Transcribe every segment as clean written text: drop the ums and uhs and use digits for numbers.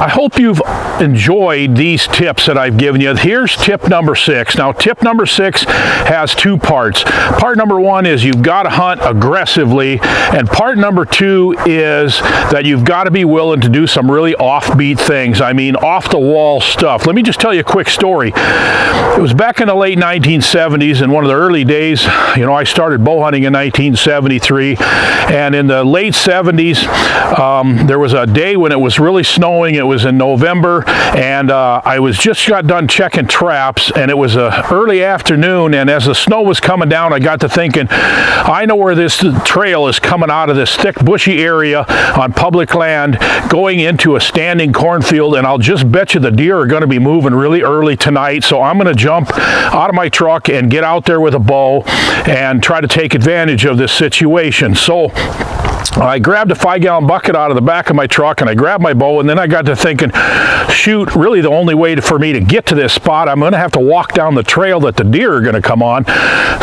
I hope you've enjoyed these tips that I've given you. Here's tip number 6. Now, tip number 6 has 2 parts. Part number 1 is you've got to hunt aggressively, and part number 2 is that you've got to be willing to do some really offbeat things. I mean, off-the-wall stuff. Let me just tell you a quick story. It was back in the late 1970s, in one of the early days. You know, I started bow hunting in 1973, and in the late 70s, there was a day when it was really snowing. It was in November, and I just got done checking traps, and it was a early afternoon, and as the snow was coming down, I got to thinking, I know where this trail is coming out of this thick bushy area on public land going into a standing cornfield, and I'll just bet you the deer are going to be moving really early tonight, so I'm going to jump out of my truck and get out there with a bow and try to take advantage of this situation. So I grabbed a 5-gallon bucket out of the back of my truck, and I grabbed my bow, and then I got to thinking, shoot, really the only way for me to get to this spot, I'm going to have to walk down the trail that the deer are going to come on.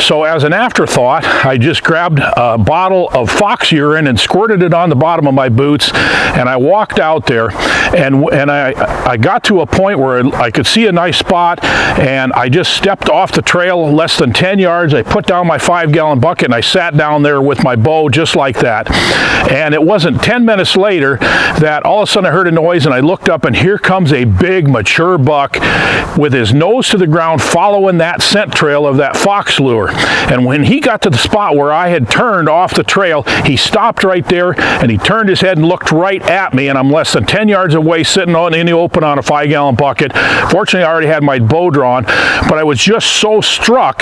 So as an afterthought, I just grabbed a bottle of fox urine and squirted it on the bottom of my boots, and I walked out there, and I got to a point where I could see a nice spot, and I just stepped off the trail less than 10 yards. I put down my 5-gallon bucket, and I sat down there with my bow just like that. And it wasn't 10 minutes later that all of a sudden I heard a noise, and I looked up, and here comes a big mature buck with his nose to the ground following that scent trail of that fox lure. And when he got to the spot where I had turned off the trail, he stopped right there, and he turned his head and looked right at me, and I'm less than 10 yards away sitting in the open on a 5-gallon bucket. Fortunately, I already had my bow drawn, but I was just so struck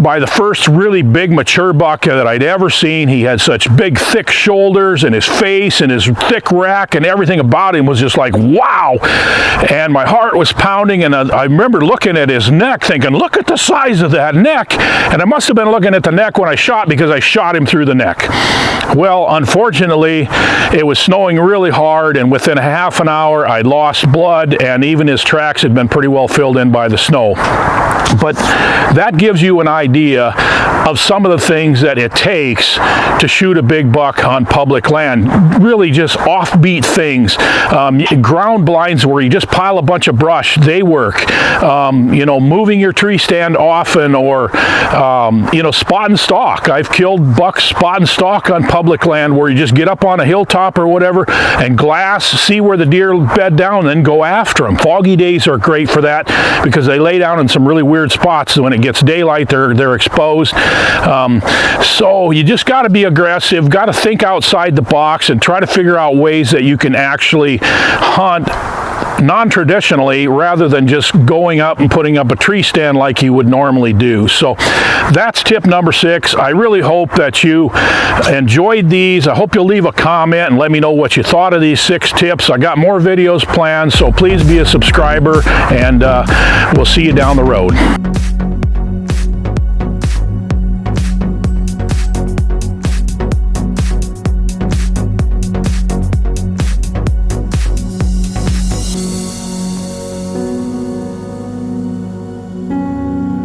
by the first really big mature buck that I'd ever seen. He had such big, thick shoulders, and his face and his thick rack and everything about him was just like, wow. And my heart was pounding, and I remember looking at his neck thinking, look at the size of that neck. And I must have been looking at the neck when I shot, because I shot him through the neck. Well, unfortunately, it was snowing really hard, and within a half an hour I'd lost blood, and even his tracks had been pretty well filled in by the snow. But that gives you an idea of some of the things that it takes to shoot a big buck on public land. Really just offbeat things. Ground blinds where you just pile a bunch of brush, they work. You know, moving your tree stand often, or you know, spot and stalk. I've killed bucks spot and stalk on public land, where you just get up on a hilltop or whatever and glass, see where the deer bed down, then go after them. Foggy days are great for that, because they lay down in some really weird spots. So when it gets daylight, they're exposed. So you just got to be aggressive, got to think outside the box, and try to figure out ways that you can actually hunt non-traditionally, rather than just going up and putting up a tree stand like you would normally do. So that's tip number 6. I really hope that you enjoyed these. I hope you'll leave a comment and let me know what you thought of these 6 tips. I got more videos planned, so please be a subscriber, and we'll see you down the road.